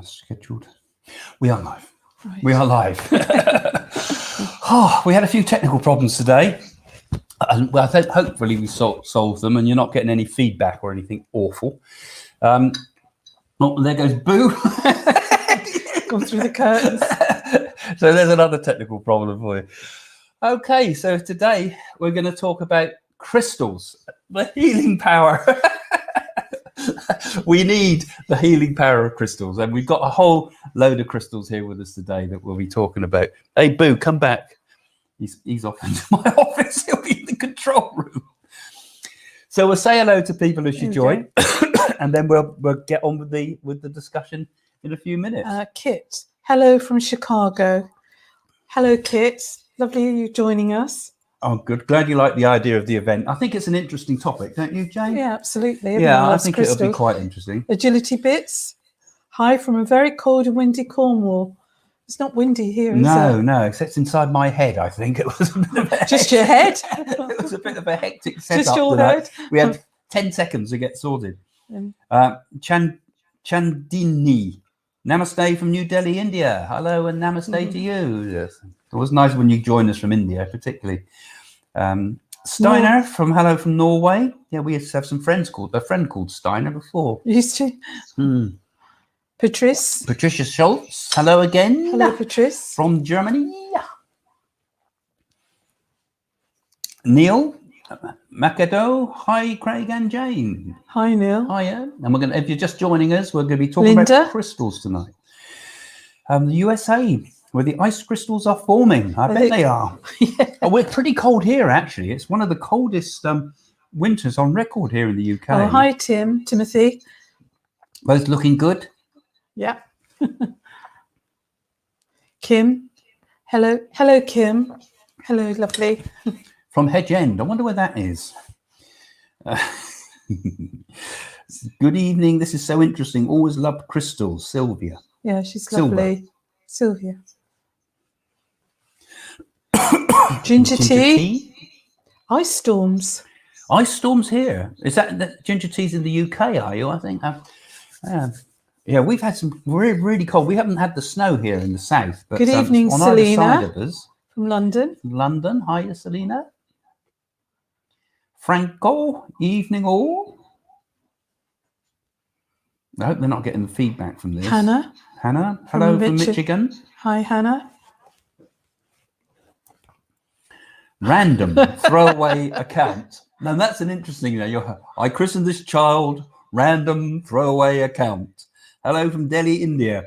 Scheduled. We are live. Right. We are live. We had a few technical problems today. And I think hopefully we solved them and you're not getting any feedback or anything awful. Oh, there goes Boo. Gone through the curtains. So there's another technical problem for you. Okay, so today we're going to talk about crystals, the healing power. We need the healing power of crystals, and we've got a whole load of crystals here with us today that we'll be talking about. Hey, Boo, come back. He's off into my office. He'll be in the control room. So we'll say hello to people as you join, and then we'll get on with the discussion in a few minutes. Kit, hello from Chicago. Hello, Kit. Lovely you joining us. Oh, good. Glad you like the idea of the event. I think it's an interesting topic, don't you, Jane? Yeah, absolutely. Yeah, I think it'll be quite interesting. Agility bits. Hi from a very cold and windy Cornwall. It's not windy here, is it? No, except inside my head, I think it was a bit of a Just your head? It was a bit of a hectic setup. Just your head? We had 10 seconds to get sorted. Chandini. Namaste from New Delhi, India. Hello and namaste to you. Yes. It was nice when you joined us from India, particularly. Steiner from hello from Norway. Yeah, we used to have a friend called Steiner before. Used to. Patricia Schultz. Hello again. Hello, Patrice. From Germany. Neil Macado. Hi, Craig and Jane. Hi, Neil. Hiya. And we're going to, if you're just joining us, we're going to be talking about crystals tonight. The USA, where the ice crystals are forming. I bet they are. Yeah. Oh, we're pretty cold here, actually. It's one of the coldest winters on record here in the UK. Oh, hi, Timothy. Both looking good. Yeah. Kim. Hello, Kim. Hello, lovely. From Hedge End. I wonder where that is. Good evening. This is so interesting. Always loved crystals. Sylvia. Yeah, she's lovely. Sylvia. Ginger tea. Ice storms. Ice storms here. Is that ginger tea's in the UK, are you? I think. Yeah, we've had some really cold. We haven't had the snow here in the south. But, good evening, on Selena. either side of us. From London. London. Hiya, Selena. Franco. Evening all. I hope they're not getting the feedback from this. Hannah. Hello from Michigan. Hi, Hannah. Random throwaway account. Now that's an interesting. I christened this child. Random throwaway account. Hello from Delhi, India.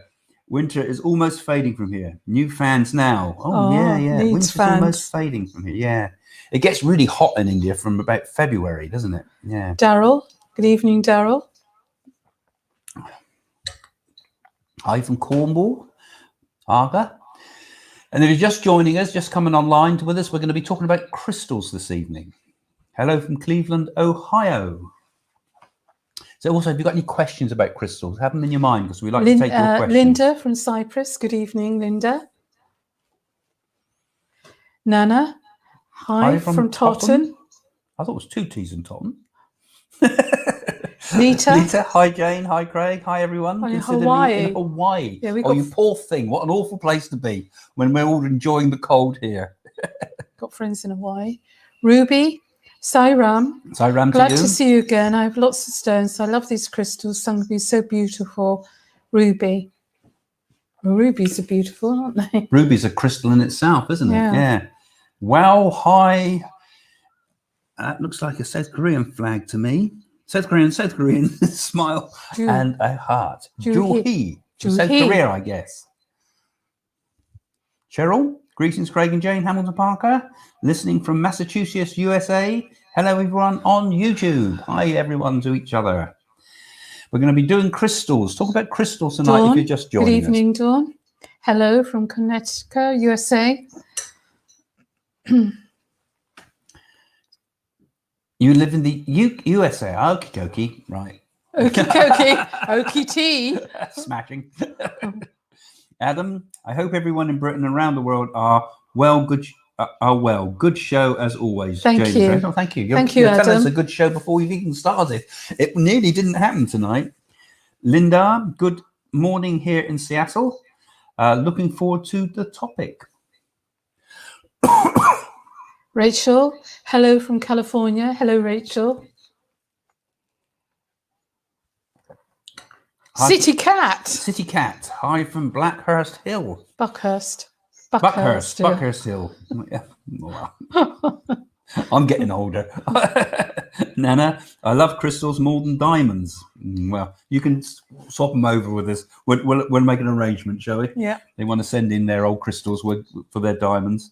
Winter is almost fading from here. New fans now. Oh yeah. Winter's almost fading from here. Yeah. It gets really hot in India from about February, doesn't it? Yeah. Daryl. Good evening, Daryl. Hi from Cornwall. Arga. And if you're just joining us, just coming online with us, we're going to be talking about crystals this evening. Hello from Cleveland, Ohio. So also, have you got any questions about crystals? Have them in your mind, because we like to take your questions. Linda from Cyprus. Good evening, Linda. Nana. Hi from Totten. I thought it was 2 T's in Totten. Lita. Hi, Jane. Hi, Craig. Hi, everyone. In Hawaii. In Hawaii. Yeah, you poor thing. What an awful place to be when we're all enjoying the cold here. Got friends in Hawaii. Ruby. Sairam. Glad to see you again. I have lots of stones. I love these crystals. Some can be so beautiful. Ruby. Well, rubies are beautiful, aren't they? Ruby's a crystal in itself, isn't it? Yeah. Wow. Hi. That looks like a South Korean flag to me. South Korean smile and a heart. Joo-hee. South Korea, I guess. Cheryl. Greetings, Craig and Jane. Hamilton Parker, listening from Massachusetts, USA. Hello, everyone on YouTube. Hi, everyone to each other. We're going to be doing crystals. Talk about crystals tonight. Dawn, if you're just joining us. Good evening, Dawn. Hello from Connecticut, USA. You live in the USA. Okie dokie. Right. Okie dokie. Okie tea. Smashing. Adam, I hope everyone in Britain and around the world are well. Good show as always. Thank you. Oh, thank you. Thank you, Adam. Tell us a Adam. good show before we've even started. It nearly didn't happen tonight. Linda, good morning here in Seattle. Looking forward to the topic. Rachel, hello from California. Hello, Rachel. Hi, City Cat. City Cat. Hi from Blackhurst Hill. Buckhurst Hill. Yeah. Wow. I'm getting older. Nana, I love crystals more than diamonds. Well, you can swap them over with us. We'll make an arrangement, shall we? Yeah. They want to send in their old crystals for their diamonds.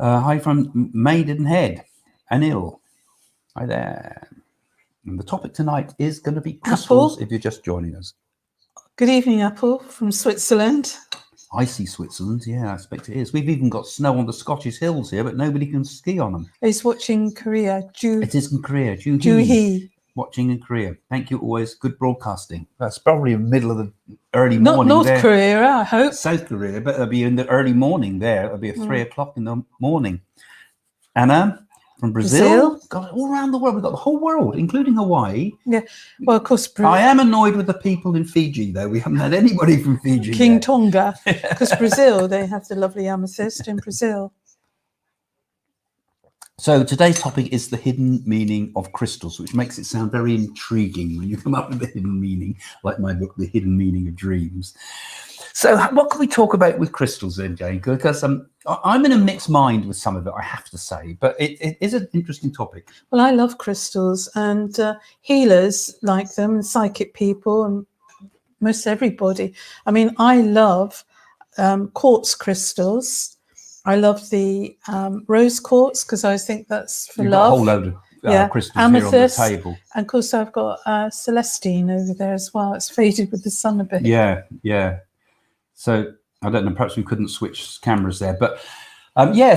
Hi from Maidenhead. Anil. Hi there. And the topic tonight is going to be crystals, Apple. If you're just joining us. Good evening, Apple from Switzerland. I see Switzerland. Yeah, I expect it is. We've even got snow on the Scottish hills here, but nobody can ski on them. He's watching Korea. It is in Korea. Ju-hee. Watching in Korea. Thank you always. Good broadcasting. That's probably in the middle of the early morning. Not North there. Korea, I hope. South Korea, but it'll be in the early morning there. It'll be at 3 o'clock in the morning. Anna from Brazil. God, all around the world. We've got the whole world, including Hawaii. Yeah. Well, of course. I am annoyed with the people in Fiji, though. We haven't had anybody from Fiji. King yet. Tonga. Because Brazil, they have the lovely amethyst in Brazil. So today's topic is the hidden meaning of crystals, which makes it sound very intriguing when you come up with the hidden meaning, like my book, The Hidden Meaning of Dreams. So what can we talk about with crystals then, Jane? Because I'm in a mixed mind with some of it, I have to say, but it is an interesting topic. Well, I love crystals, and healers like them, and psychic people, and most everybody. I mean, I love quartz crystals. I love the rose quartz because I think that's for You've love. got a whole load of crystals amethyst, here on the table. And of course, I've got Celestine over there as well. It's faded with the sun a bit. Yeah, yeah. So I don't know, perhaps we couldn't switch cameras there. But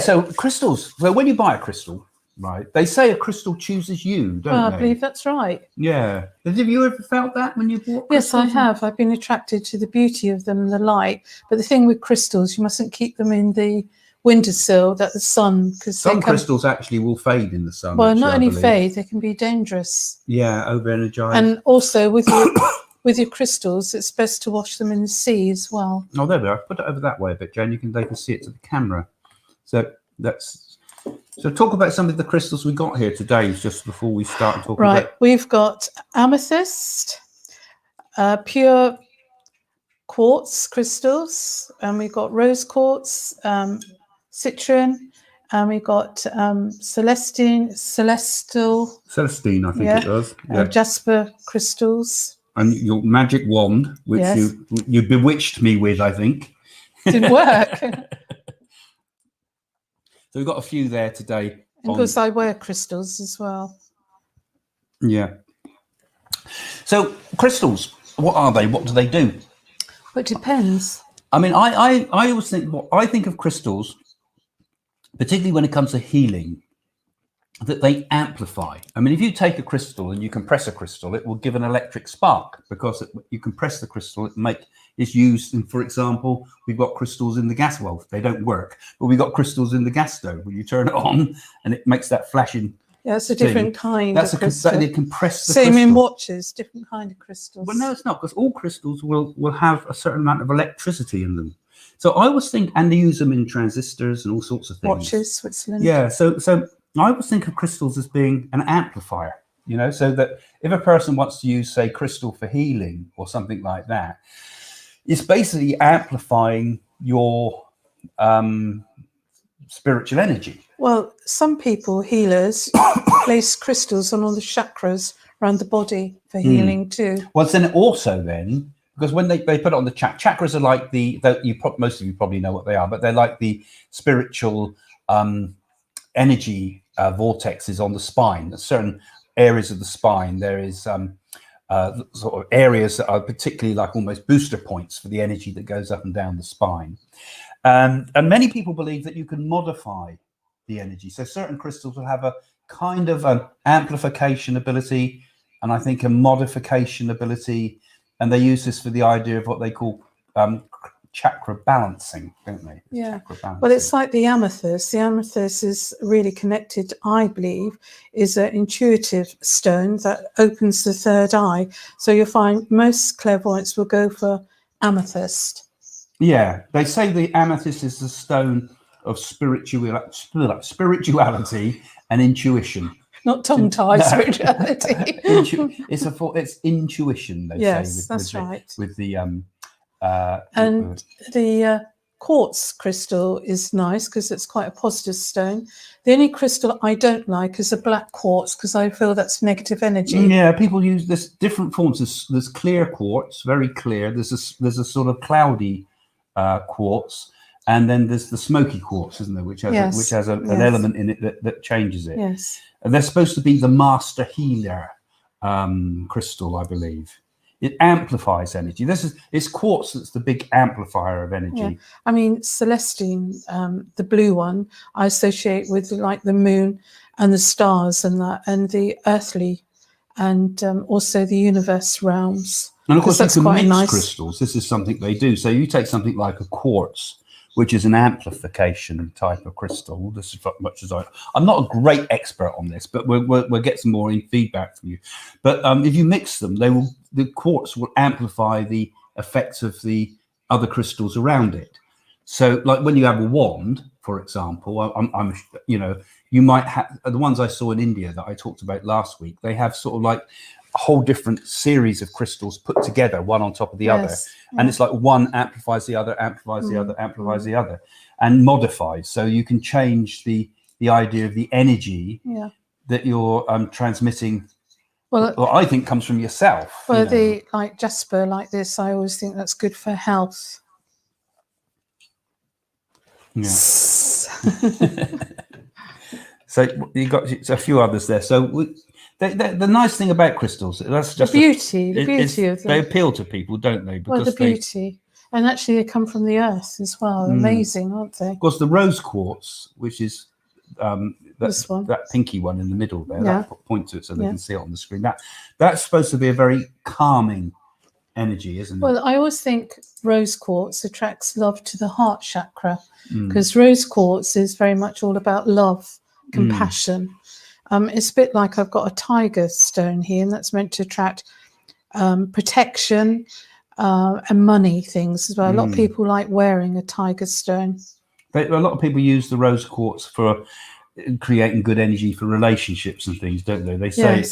so crystals. Well, when you buy a crystal, right, they say a crystal chooses you, don't they? I believe that's right. Yeah. Have you ever felt that when you bought crystals? Yes, I have. I've been attracted to the beauty of them, the light. But the thing with crystals, you mustn't keep them in the windowsill, that the sun, because some crystals actually will fade in the sun. Well, not only fade, they can be dangerous. Yeah, over-energized. And also with your crystals, it's best to wash them in the sea as well. Oh, there we are. Put it over that way a bit, Jane. They can see it to the camera. So talk about some of the crystals we got here today, just before we start talking. Right, we've got amethyst, pure quartz crystals, and we've got rose quartz, citron, and we got Celestine, I think it was. Yeah. Jasper crystals. And your magic wand, which you bewitched me with, I think. Didn't work. So we've got a few there today. And of course, I wear crystals as well. Yeah. So crystals, what are they? What do they do? Well, it depends. I mean, I always think, I think of crystals, particularly when it comes to healing, that they amplify. I mean, if you take a crystal and you compress a crystal, it will give an electric spark because you compress the crystal. It's used in, for example, we've got crystals in the gas. Well, they don't work, but we've got crystals in the gas stove. When you turn it on, and it makes that flashing. Yeah, it's a different kind of crystal. They compress the Same crystal. in watches, different kind of crystals. Well, no, it's not, because all crystals will have a certain amount of electricity in them. So I always think, and they use them in transistors and all sorts of things. Watches, Switzerland. Yeah, so I always think of crystals as being an amplifier, so that if a person wants to use, say, crystal for healing or something like that, it's basically amplifying your spiritual energy. Well, some people, healers, place crystals on all the chakras around the body for healing too. Well, then, because when they put it on the chakras are like most of you probably know what they are, but they're like the spiritual energy vortexes on the spine. There's certain areas of the spine. There is sort of areas that are particularly like almost booster points for the energy that goes up and down the spine. And many people believe that you can modify the energy. So certain crystals will have a kind of an amplification ability, and I think a modification ability. And they use this for the idea of what they call chakra balancing, don't they? Yeah. Chakra balancing. Well, it's like the amethyst. The amethyst is really connected, I believe, is an intuitive stone that opens the third eye. So you'll find most clairvoyants will go for amethyst. Yeah, they say the amethyst is the stone of spirituality and intuition. Not tongue-tied spirituality. It's intuition. They yes, say that's right. With the and the quartz crystal is nice because it's quite a positive stone. The only crystal I don't like is a black quartz because I feel that's negative energy. Yeah, people use this different forms. There's clear quartz, very clear. There's a sort of cloudy quartz, and then there's the smoky quartz, isn't there, which has an element in it that changes it. Yes. And they're supposed to be the master healer crystal, I believe. It amplifies energy. It's quartz that's the big amplifier of energy. Yeah. I mean, Celestine, the blue one, I associate with like the moon and the stars and that, and the earthly, and also the universe realms. And of course, you can mix crystals. This is something they do. So you take something like a quartz, which is an amplification type of crystal. This is much as I'm not a great expert on this, but we'll get some more feedback from you. But if you mix them, the quartz will amplify the effects of the other crystals around it. So, like when you have a wand, for example, you might have the ones I saw in India that I talked about last week. They have sort of like a whole different series of crystals put together, one on top of the other. And it's like one amplifies the other, amplifies the other, amplifies the other, and modifies. So you can change the idea of the energy that you're transmitting. Well, I think comes from yourself. Well, like Jasper, like this, I always think that's good for health. Yeah. So you got a few others there. So the nice thing about crystals, that's just the beauty of them. They appeal to people, don't they? Because the beauty, and actually they come from the earth as well. Amazing, aren't they? Of course, the rose quartz, which is that pinky one in the middle there, that point to it so they can see it on the screen. That's supposed to be a very calming energy, isn't it? Well, I always think rose quartz attracts love to the heart chakra because rose quartz is very much all about love, compassion. It's a bit like I've got a tiger stone here, and that's meant to attract protection and money things as well. A lot of people like wearing a tiger stone. A lot of people use the rose quartz for creating good energy for relationships and things, don't they? They say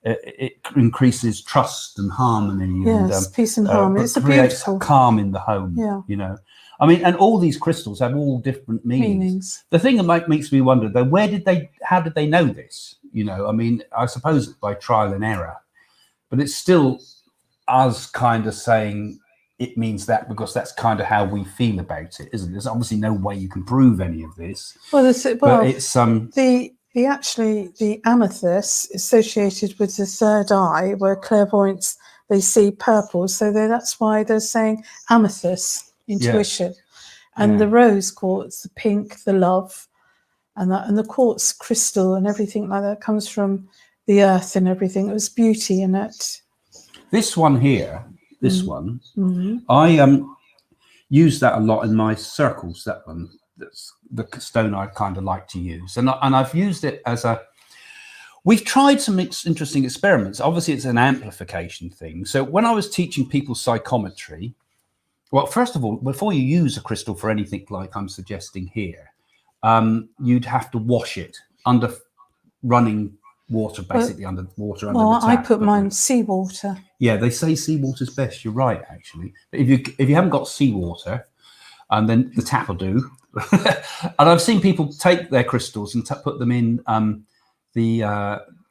it increases trust and harmony. Yes, peace and harmony. It's creates calm in the home. Yeah. You know, I mean, and all these crystals have all different meanings. The thing that makes me wonder, though, how did they know this? You know, I mean, I suppose by trial and error, but it's still us kind of saying it means that because that's kind of how we feel about it, isn't it? There's obviously no way you can prove any of this. But it's the amethyst associated with the third eye, where clairvoyants, they see purple, so that's why they're saying amethyst, intuition. And the rose quartz, the pink, the love, and the quartz crystal and everything like that comes from the earth and everything. It was beauty in it. This one here, I use that a lot in my circles. That one, that's the stone I kind of like to use, and I've used it as a. We've tried some interesting experiments. Obviously, it's an amplification thing. So when I was teaching people psychometry, well, first of all, before you use a crystal for anything like I'm suggesting here, you'd have to wash it under running water, basically under water. Well, I put mine seawater. Yeah, they say seawater's best. You're right, actually. But if you haven't got seawater, then the tap will do. And I've seen people take their crystals and put them in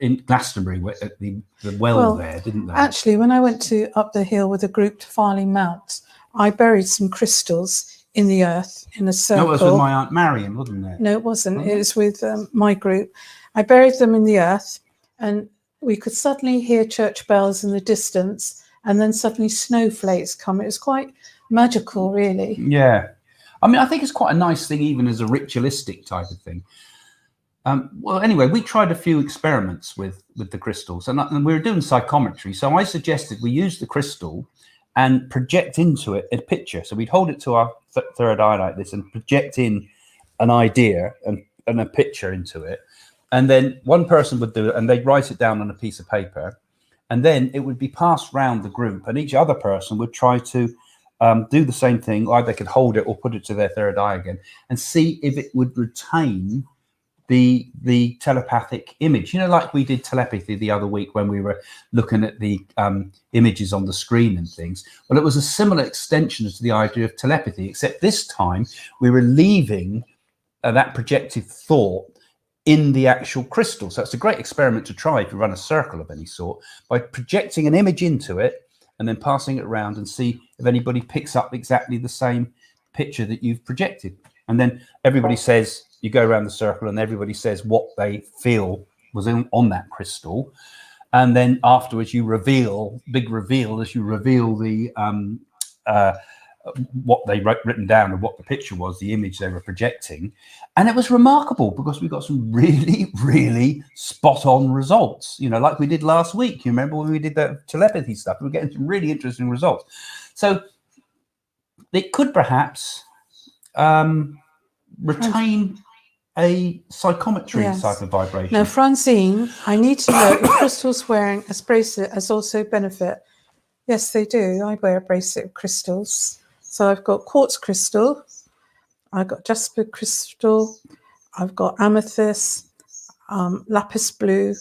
in Glastonbury at the well there, didn't they? Actually, when I went up the hill with a group to Farley Mount, I buried some crystals in the earth in a circle. No, it was with my Aunt Marion, wasn't it? No, it wasn't. It was with my group. I buried them in the earth, and we could suddenly hear church bells in the distance, and then suddenly snowflakes come. It was quite magical, really. Yeah. I mean, I think it's quite a nice thing, even as a ritualistic type of thing. Well, anyway, we tried a few experiments with the crystals, and we were doing psychometry. So I suggested we use the crystal and project into it a picture. So we'd hold it to our third eye like this and project in an idea and a picture into it. And then one person would do it and they'd write it down on a piece of paper. And then it would be passed round the group, and each other person would try to do the same thing. Either they could hold it or put it to their third eye again and see if it would retain the telepathic image, like we did telepathy the other week when we were looking at the images on the screen and things. Well, it was a similar extension to the idea of telepathy, except this time we were leaving that projected thought in the actual crystal. So it's a great experiment to try if you run a circle of any sort, by projecting an image into it and then passing it around and see if anybody picks up exactly the same picture that you've projected. And then everybody says, you go around the circle and everybody says what they feel was on that crystal. And then afterwards you reveal, big reveal, as you reveal the what they written down and what the picture was, the image they were projecting. And it was remarkable because we got some really, really spot on results, like we did last week. You remember when we did that telepathy stuff? We were getting some really interesting results. So it could perhaps retain a psychometry type of vibration. Now, Francine, I need to know if crystals wearing a bracelet has also benefit. Yes, they do. I wear a bracelet of crystals. So I've got quartz crystal, I've got jasper crystal, I've got amethyst, lapis blue,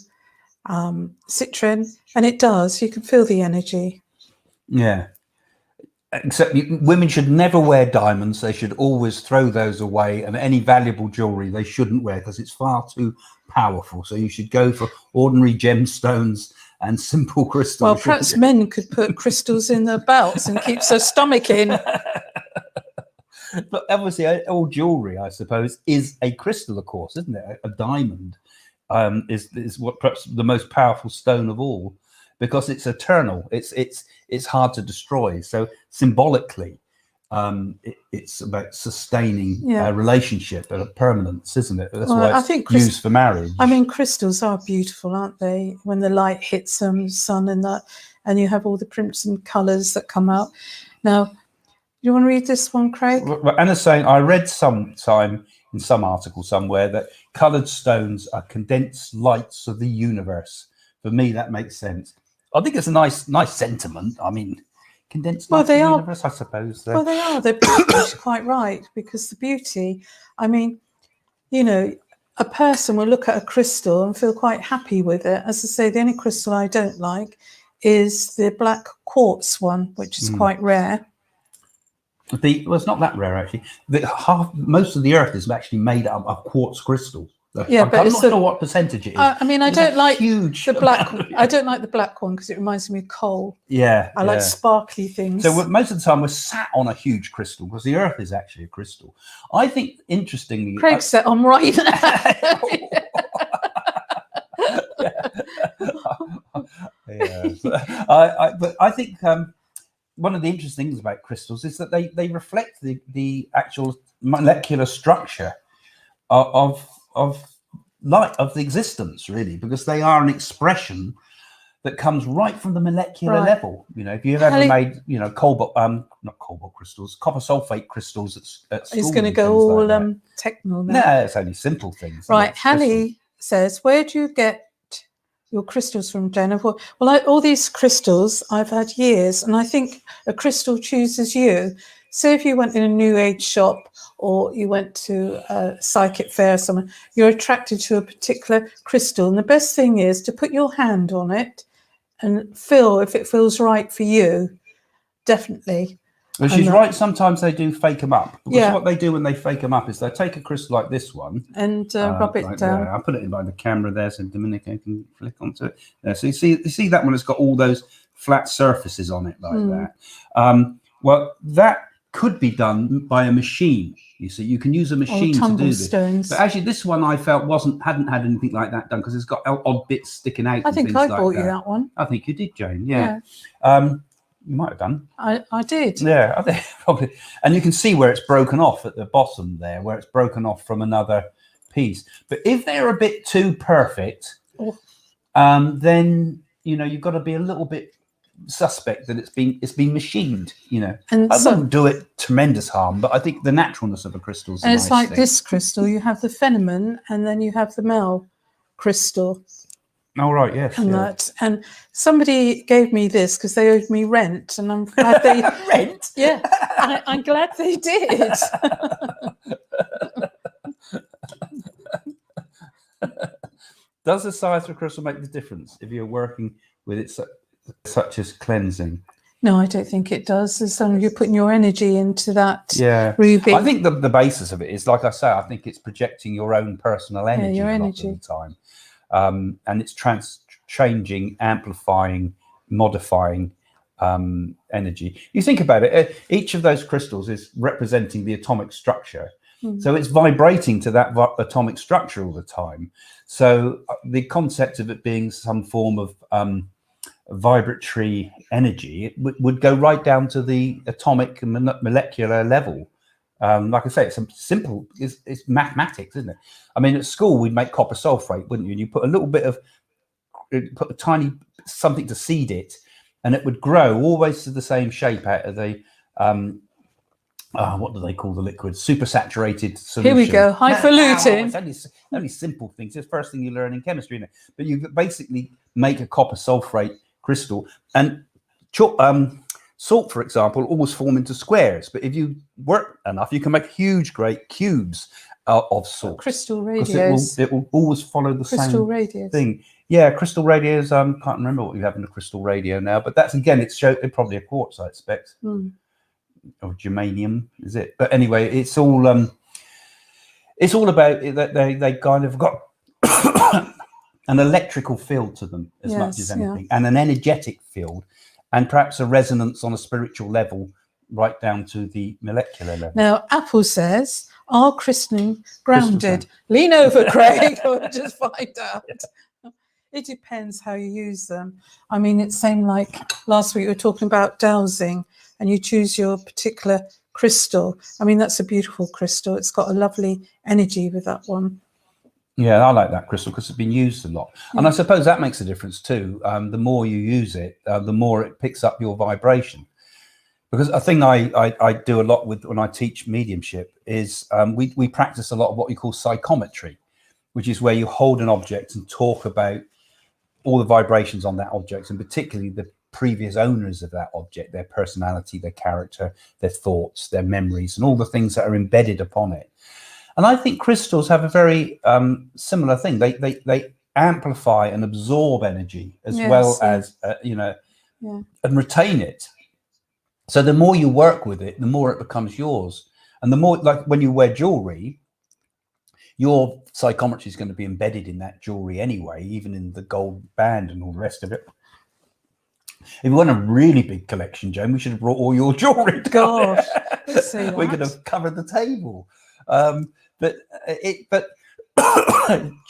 citron, and it does. You can feel the energy. Yeah. Except women should never wear diamonds. They should always throw those away, and any valuable jewelry they shouldn't wear because it's far too powerful. So you should go for ordinary gemstones and simple crystals. Well, perhaps men could put crystals in their belts and keeps their stomach in. But obviously all jewelry, I suppose, is a crystal, of course, isn't it? A diamond is what perhaps the most powerful stone of all, because it's eternal. It's hard to destroy. So symbolically, it's about sustaining a relationship and a permanence, isn't it? That's why it's used for marriage. I mean, crystals are beautiful, aren't they? When the light hits them, sun and that, and you have all the prints and colours that come out. Now, you want to read this one, Craig? Well, Anna's saying, I read sometime in some article somewhere that coloured stones are condensed lights of the universe. For me, that makes sense. I think it's a nice sentiment. I mean, condensed lights of the universe, I suppose. Well, they are. They're beautiful. She's quite right, because the beauty, I mean, a person will look at a crystal and feel quite happy with it. As I say, the only crystal I don't like is the black quartz one, which is quite rare. Well, it's not that rare, actually. Most of the Earth is actually made up of quartz crystal. Yeah, but I'm not sure what percentage it is. I mean, I don't like huge the black. I don't like the black one because it reminds me of coal. Yeah, I like sparkly things. So most of the time we're sat on a huge crystal because the Earth is actually a crystal. I think, interestingly, Craig said I'm right. But I think one of the interesting things about crystals is that they reflect the actual molecular structure of light, of the existence, really, because they are an expression that comes right from the molecular level. If you've ever made not cobalt crystals, copper sulfate crystals at school, he's going to go all technical now. No, it's only simple things. Right. Hallie says, where do you get your crystals from, Jenna? Well, all these crystals I've had years, and I think a crystal chooses you. So if you went in a new age shop or you went to a psychic fair or something, you're attracted to a particular crystal. And the best thing is to put your hand on it and feel if it feels right for you. Definitely. Well, she's right. Sometimes they do fake them up. Because what they do when they fake them up is they take a crystal like this one and rub it down. There. I'll put it in by the camera there so Dominic can flick onto it. There. So you see that one has got all those flat surfaces on it like that. Well, that could be done by a machine. You see, you can use a machine to do this. But actually, this one I felt hadn't had anything like that done because it's got odd bits sticking out. I think I bought you that one. I think you did, Jane. Yeah. You might have done. I did. Yeah, I think probably. And you can see where it's broken off at the bottom there, where it's broken off from another piece. But if they're a bit too perfect, then you've got to be a little bit suspect that it's been machined, you know. And I wouldn't do it tremendous harm, but I think the naturalness of a crystal is and it's nice like thing. this crystal, you have the phenomenon and then you have the male crystal. Oh, right, yes. And yeah. that, and somebody gave me this because they owed me rent, and I'm glad they Rent? Yeah, I'm glad they did. Does the size of a crystal make the difference if you're working with it such as cleansing? No, I don't think it does. As long as you're putting your energy into that ruby. I think the basis of it is, like I say, I think it's projecting your own personal energy your a lot energy. of the time. And it's changing, amplifying, modifying energy. You think about it, each of those crystals is representing the atomic structure. So it's vibrating to that atomic structure all the time. So the concept of it being some form of vibratory energy would go right down to the atomic and molecular level. Like I say, it's simple. It's mathematics, isn't it? I mean, at school we'd make copper sulfate, wouldn't you? And you put a tiny something to seed it, and it would grow always to the same shape out of the what do they call the liquid? Supersaturated solution. Here we go, highfalutin. It's only simple things. It's the first thing you learn in chemistry, isn't it? But you basically make a copper sulfate crystal, and salt, for example, always form into squares. But if you work enough, you can make huge, great cubes of salt. Crystal radios. It will always follow the same thing. Yeah, crystal radios. Can't remember what you have in a crystal radio now, but that's again, it's probably a quartz, I expect. Or germanium, is it? But anyway, it's all about that they kind of got an electrical field to them as much as anything, and an energetic field, and perhaps a resonance on a spiritual level, right down to the molecular level. Now, Apple says, "Are christening grounded?" Lean over, Craig, or just find out. It depends how you use them. I mean, it's same like last week we were talking about dowsing, and you choose your particular crystal. I mean, that's a beautiful crystal. It's got a lovely energy with that one. Yeah, I like that crystal because it's been used a lot. And I suppose that makes a difference too. The more you use it, the more it picks up your vibration. Because a thing I do a lot with when I teach mediumship is we practice a lot of what we call psychometry, which is where you hold an object and talk about all the vibrations on that object, and particularly the previous owners of that object, their personality, their character, their thoughts, their memories, and all the things that are embedded upon it. And I think crystals have a very similar thing. They amplify and absorb energy as well as and retain it. So the more you work with it, the more it becomes yours. And the more, like when you wear jewelry, your psychometry is going to be embedded in that jewelry anyway, even in the gold band and all the rest of it. If you want a really big collection, Joan, we should have brought all your jewelry. Gosh, we could have covered the table. But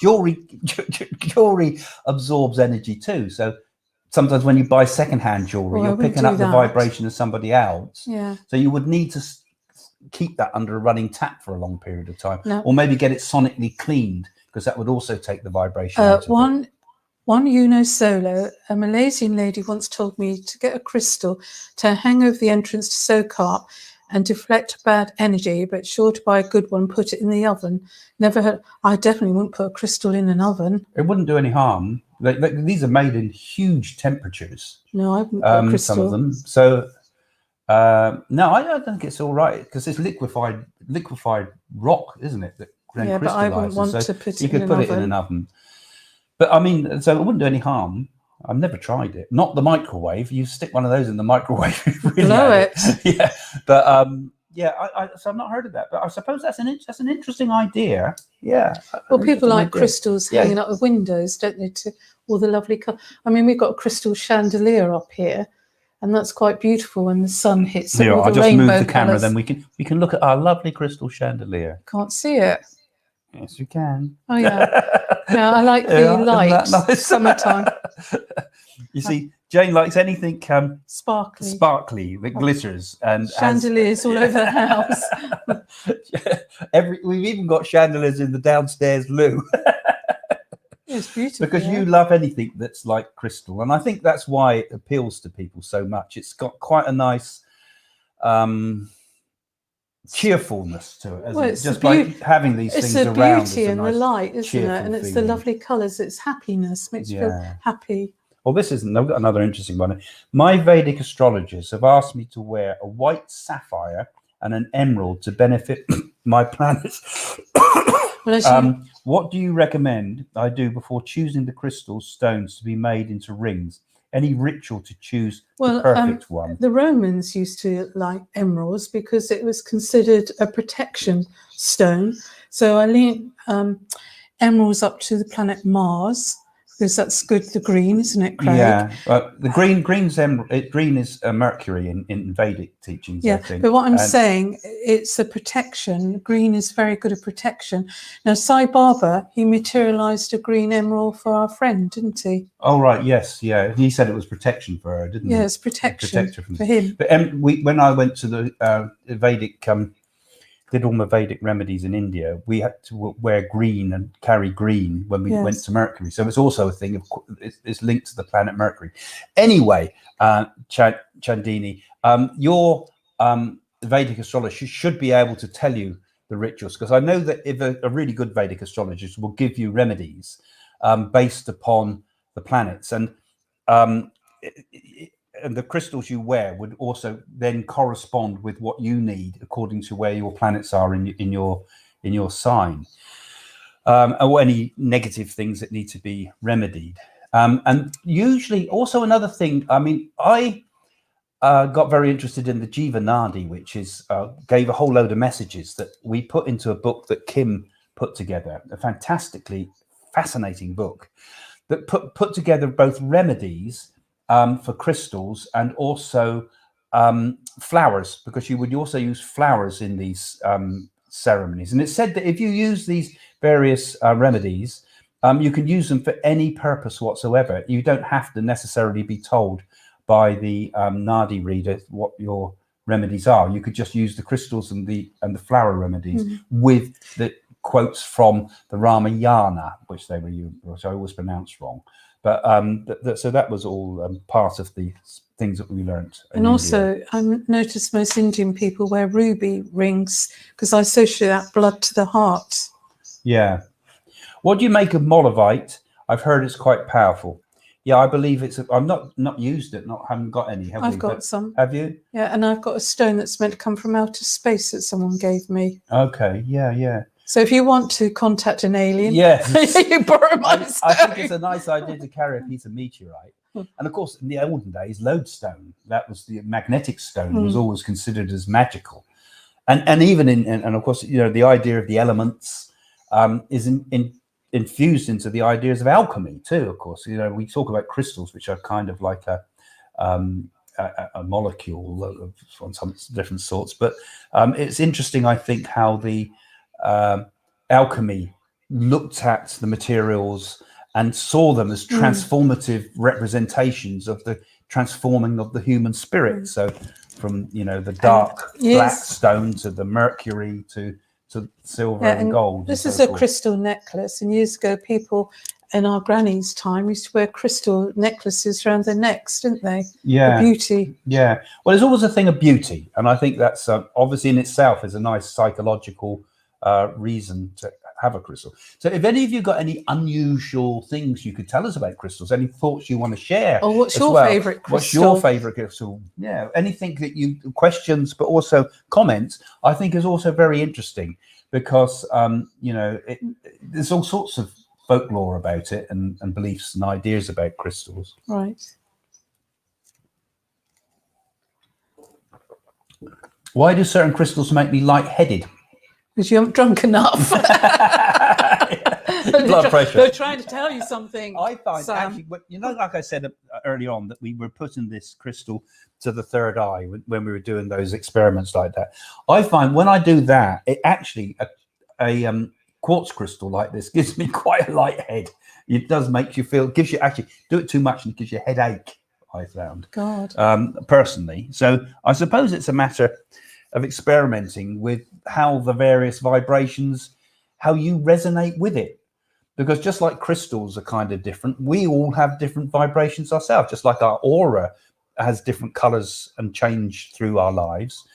jewelry absorbs energy too. So sometimes when you buy secondhand jewelry, you're picking up the vibration of somebody else. Yeah. So you would need to keep that under a running tap for a long period of time, or maybe get it sonically cleaned, because that would also take the vibration out of it. One Uno Solo, a Malaysian lady once told me to get a crystal to hang over the entrance to soak up and deflect bad energy, but sure to buy a good one, put it in the oven. Never heard. I definitely wouldn't put a crystal in an oven. It wouldn't do any harm. These are made in huge temperatures. No, I wouldn't put a crystal. Some of them. So no, I think it's all right, because it's liquefied rock, isn't it? That but I wouldn't want to put it in an oven. You could put it in an oven. But I mean, so it wouldn't do any harm. I've never tried it. Not the microwave. You stick one of those in the microwave. Really blow it. Yeah. But so I've not heard of that. But I suppose that's an interesting idea. Yeah. Well, people like crystals hanging up the windows, don't they? To all the lovely colour. I mean, we've got a crystal chandelier up here, and that's quite beautiful when the sun hits it. Yeah, I'll just move the camera, then we can look at our lovely crystal chandelier. Can't see it. Yes, you can. Oh yeah. Yeah, I like the light. Nice? Summertime. You see, Jane likes anything sparkly that glitters, and chandeliers all over the house. We've even got chandeliers in the downstairs loo. It's beautiful. Because you love anything that's like crystal. And I think that's why it appeals to people so much. It's got quite a nice cheerfulness to it, well, it's just like having these things around. It's the beauty and the light, isn't it? And it's the lovely colours. It's happiness, makes you feel happy. Well, this is another interesting one. My Vedic astrologers have asked me to wear a white sapphire and an emerald to benefit my planets. What do you recommend I do before choosing the crystal stones to be made into rings? Any ritual to choose the perfect one? The Romans used to like emeralds because it was considered a protection stone. So I link emeralds up to the planet Mars because that's good. The green, isn't it, Craig? Yeah, the green is Mercury in Vedic teachings. Yeah, I think. But what I'm saying, it's a protection. Green is very good at protection. Now, Sai Baba, he materialized a green emerald for our friend, didn't he? Oh right, yes, yeah. He said it was protection for her, didn't he? Yeah, it's protection for him. But when I went to the Vedic, did all my Vedic remedies in India, we had to wear green and carry green when we went to Mercury. So it's also a thing of it's linked to the planet Mercury. Anyway, Chandini, your Vedic astrologer should be able to tell you the rituals, because I know that if a really good Vedic astrologist will give you remedies based upon the planets, and the crystals you wear would also then correspond with what you need according to where your planets are in your sign, or any negative things that need to be remedied. And usually, also another thing. I mean, I got very interested in the Jiva Nadi, which is gave a whole load of messages that we put into a book that Kim put together. A fantastically fascinating book that put together both remedies for crystals and also flowers, because you would also use flowers in these ceremonies. And it said that if you use these various remedies, you can use them for any purpose whatsoever. You don't have to necessarily be told by the Nadi reader what your remedies are. You could just use the crystals and the flower remedies with the quotes from the Ramayana, which I always pronounce wrong. But so that was all part of the things that we learned. And also, I noticed most Indian people wear ruby rings because I associate that blood to the heart. Yeah. What do you make of molavite? I've heard it's quite powerful. Yeah, I believe it's. I've not used it. Haven't got any. I've got some. Have you? Yeah, and I've got a stone that's meant to come from outer space that someone gave me. Okay. Yeah. So if you want to contact an alien, yes, you borrow my stone. I think it's a nice idea to carry a piece of meteorite. And of course, in the olden days, lodestone, that was the magnetic stone, was always considered as magical. And even and of course, the idea of the elements is infused into the ideas of alchemy too. Of course, we talk about crystals, which are kind of like a molecule of some different sorts. But it's interesting, I think, how the alchemy looked at the materials and saw them as transformative representations of the transforming of the human spirit. So from the dark black stone to the mercury to silver and gold. This is a crystal necklace, and years ago people in our granny's time used to wear crystal necklaces around their necks, didn't they? Yeah. The beauty. Yeah. Well, there's always a thing of beauty, and I think that's obviously in itself is a nice psychological reason to have a crystal. So if any of you got any unusual things you could tell us about crystals, any thoughts you want to share, or what's your favorite crystal? What's your favorite crystal? Yeah, anything that you questions, but also comments, I think is also very interesting, because there's all sorts of folklore about it and beliefs and ideas about crystals. Right. Why do certain crystals make me lightheaded? Because you haven't drunk enough. Blood pressure. They're trying to tell you something. I find, Sam. actually, like I said early on, that we were putting this crystal to the third eye when we were doing those experiments like that. I find when I do that, it actually, a quartz crystal like this gives me quite a light head. It does make you feel, gives you, actually, do it too much and it gives you a headache, I found. God. Personally. So I suppose it's a matter of experimenting with how the various vibrations, how you resonate with it. Because just like crystals are kind of different, we all have different vibrations ourselves, just like our aura has different colors and change through our lives.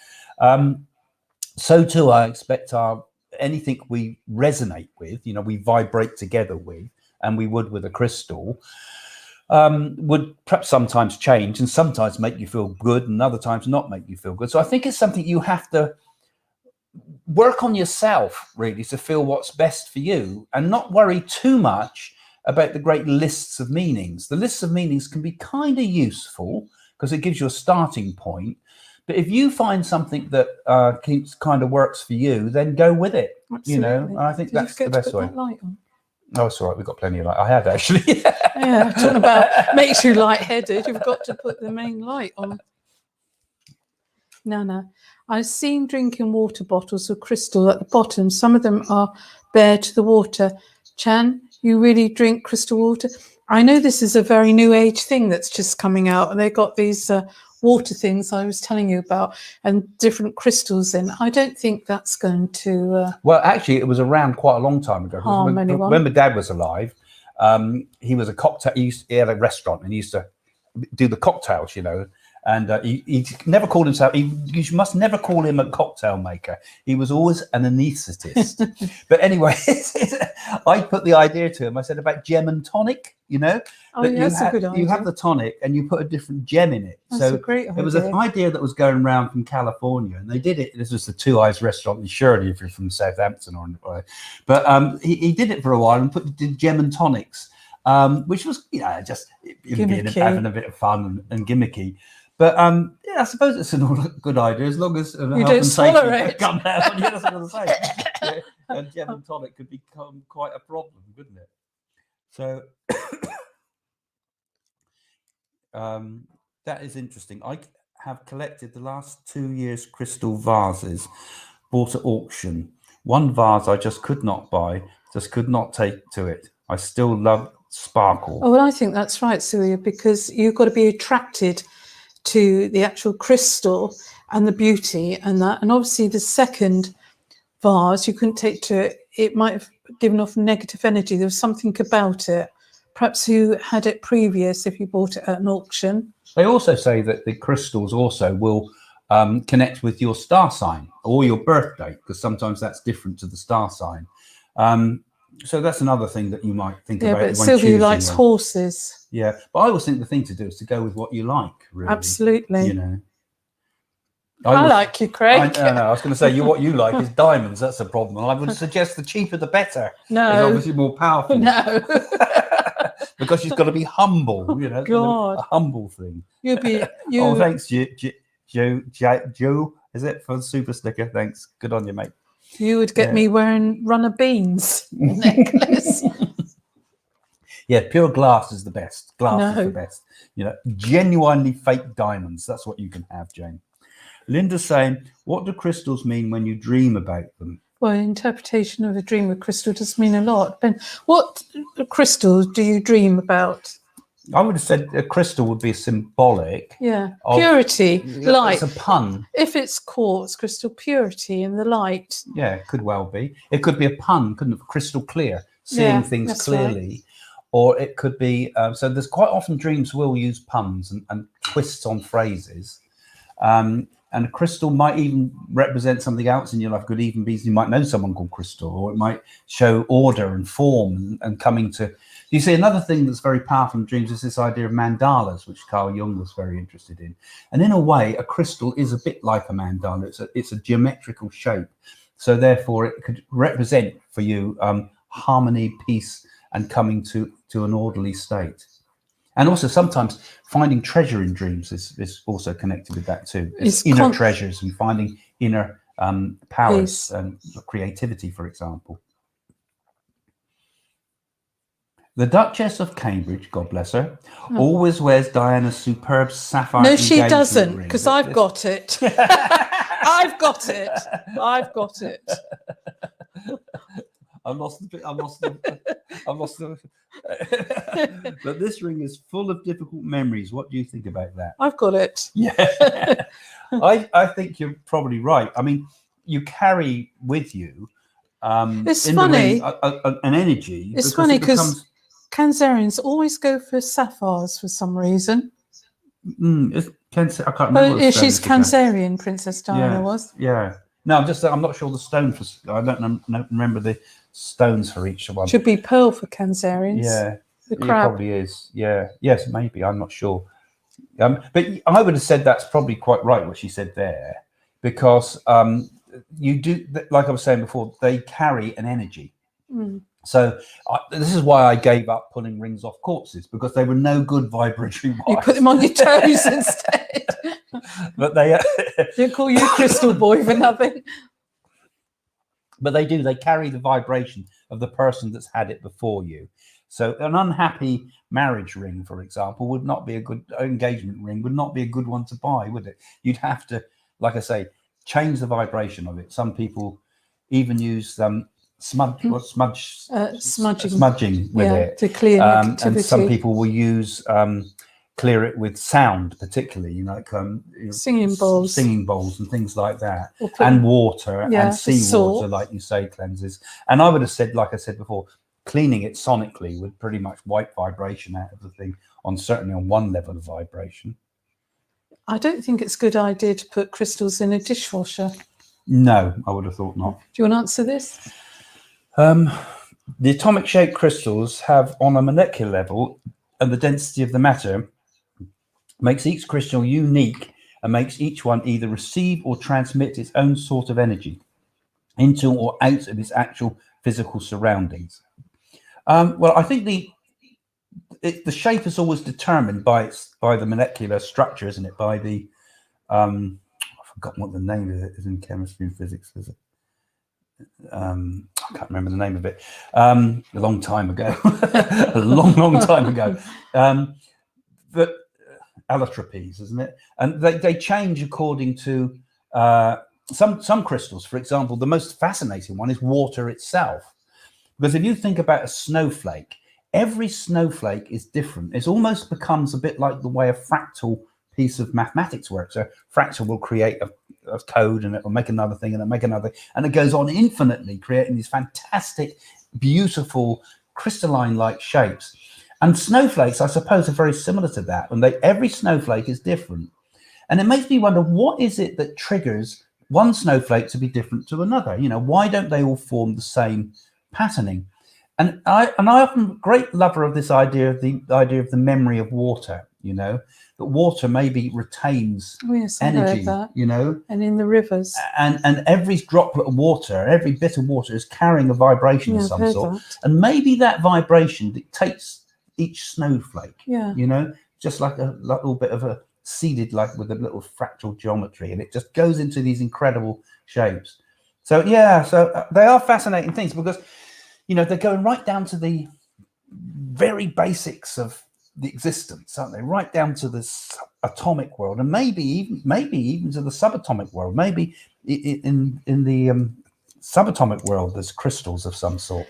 So too, I expect anything we resonate with, we vibrate together with, and we would with a crystal, would perhaps sometimes change and sometimes make you feel good and other times not make you feel good. So I think it's something you have to work on yourself, really, to feel what's best for you and not worry too much about the great lists of meanings. The lists of meanings can be kind of useful because it gives you a starting point. But if you find something that kind of works for you, then go with it. Absolutely. I think that's the best way. That light on? Oh, it's all right. We've got plenty of light. I had actually. Yeah, talking about makes you lightheaded. You've got to put the main light on. Nana, I've seen drinking water bottles with crystal at the bottom. Some of them are bare to the water. Chan, you really drink crystal water? I know this is a very new age thing that's just coming out, and they've got these water things I was telling you about and different crystals in. I don't think that's going to... Well, actually, it was around quite a long time ago. When my dad was alive, he was a cocktail. He had a restaurant and he used to do the cocktails, and he never called himself, you must never call him a cocktail maker. He was always an anaesthetist. But anyway, I put the idea to him. I said about gem and tonic, Oh, yeah, that's a good idea. You have the tonic and you put a different gem in it. That's a great idea. It was an idea that was going around from California, and they did it. This was the Two Eyes restaurant in Shirley, if you're from Southampton but he did it for a while and did gem and tonics, which was just having a bit of fun and gimmicky. But I suppose it's a good idea as long as you don't swallow it. Come down. Yeah, that's what I was going to say. And gem and tonic could become quite a problem, couldn't it? So that is interesting. I have collected the last 2 years crystal vases bought at auction. One vase I just could not buy, just could not take to it. I still love sparkle. Oh, well, I think that's right, Celia, because you've got to be attracted to the actual crystal and the beauty and that. And obviously the second vase you couldn't take to it. It might have given off negative energy. There was something about it. Perhaps you had it previous if you bought it at an auction. They also say that the crystals also will connect with your star sign or your birth date, because sometimes that's different to the star sign. So that's another thing that you might think about. But Sylvia likes horses. Yeah, but I always think the thing to do is to go with what you like, really. Absolutely. I like you, Craig. I was going to say, what you like is diamonds. That's a problem. And I would suggest the cheaper the better. No. It's obviously more powerful. No. Because she's got to be humble, God. A humble thing. Oh, thanks, Joe, is it, for the super sticker? Thanks. Good on you, mate. You would get me wearing runner beans necklace. Yeah, pure glass is the best. Glass is the best. Genuinely fake diamonds. That's what you can have, Jane. Linda's saying, what do crystals mean when you dream about them? Well, interpretation of a dream with crystal does mean a lot. Ben, what crystals do you dream about? I would have said a crystal would be symbolic. Yeah, purity, light. It's a pun. If it's quartz crystal, purity and the light. Yeah, it could well be. It could be a pun, couldn't it? Crystal clear, seeing things clearly. Right. Or it could be, so there's quite often dreams will use puns and twists on phrases. And a crystal might even represent something else in your life. Could even be, you might know someone called Crystal, or it might show order and form and coming to. You see, another thing that's very powerful in dreams is this idea of mandalas, which Carl Jung was very interested in. And in a way, a crystal is a bit like a mandala. It's a geometrical shape. So therefore, it could represent for you harmony, peace, and coming to an orderly state. And also sometimes finding treasure in dreams is also connected with that too. It's inner treasures and finding inner powers and creativity, for example. The Duchess of Cambridge, God bless her, always wears Diana's superb sapphire. No, she doesn't, because I've got it. I've got it. I've got it. I've lost the but this ring is full of difficult memories. What do you think about that? I've got it. Yeah. I think you're probably right. I mean, you carry with you It's funny. An energy. It's funny because Cancerians always go for sapphires for some reason. I can't remember. Oh, she's Cancerian, Princess Diana was. Yeah. No, I'm not sure the stone for. I don't remember the stones for each one. Should be pearl for Cancerians. Yeah, the crab. It probably is. Yeah. Yes, maybe. I'm not sure. But I would have said that's probably quite right what she said there, because you do, like I was saying before, they carry an energy. So this is why I gave up pulling rings off corpses, because they were no good vibratory wise. You put them on your toes instead. But they didn't call you crystal boy for nothing. But they carry the vibration of the person that's had it before you. So an unhappy marriage ring, for example, would not be a good engagement ring, would not be a good one to buy, would it? You'd have to, like I say, change the vibration of it. Some people even use smudging with it to clear negativity. And some people will use clear it with sound, particularly, like singing bowls and things like that, and water and seawater, like you say, cleanses. And I would have said, like I said before, cleaning it sonically would pretty much wipe vibration out of the thing, certainly on one level of vibration. I don't think it's a good idea to put crystals in a dishwasher. No, I would have thought not. Do you want to answer this? The atomic shaped crystals have, on a molecular level, and the density of the matter makes each crystal unique and makes each one either receive or transmit its own sort of energy into or out of its actual physical surroundings. Well, I think the shape is always determined by the molecular structure, isn't it? By the I've forgotten what the name of it is in chemistry and physics, is it? I can't remember the name of it. A long time ago. A long time ago. But allotropies, isn't it? And they change according to some crystals. For example, the most fascinating one is water itself. Because if you think about a snowflake, every snowflake is different. It almost becomes a bit like the way a fractal piece of mathematics works. So fractal will create a code, and it will make another thing, and it'll make another, and it goes on infinitely, creating these fantastic, beautiful, crystalline-like shapes. And snowflakes, I suppose, are very similar to that. And every snowflake is different. And it makes me wonder, what is it that triggers one snowflake to be different to another? You know, why don't they all form the same patterning? And I often great lover of this idea of the memory of water, you know, that water maybe retains energy, you know, and in the rivers, and every droplet of water, every bit of water is carrying a vibration of some sort, and maybe that vibration dictates each snowflake, you know, just like a little bit of a seeded, like with a little fractal geometry, and it just goes into these incredible shapes. So so they are fascinating things, because you know, they're going right down to the very basics of the existence, aren't they? Right down to this atomic world, and maybe even to the subatomic world. Maybe in the subatomic world, there's crystals of some sort.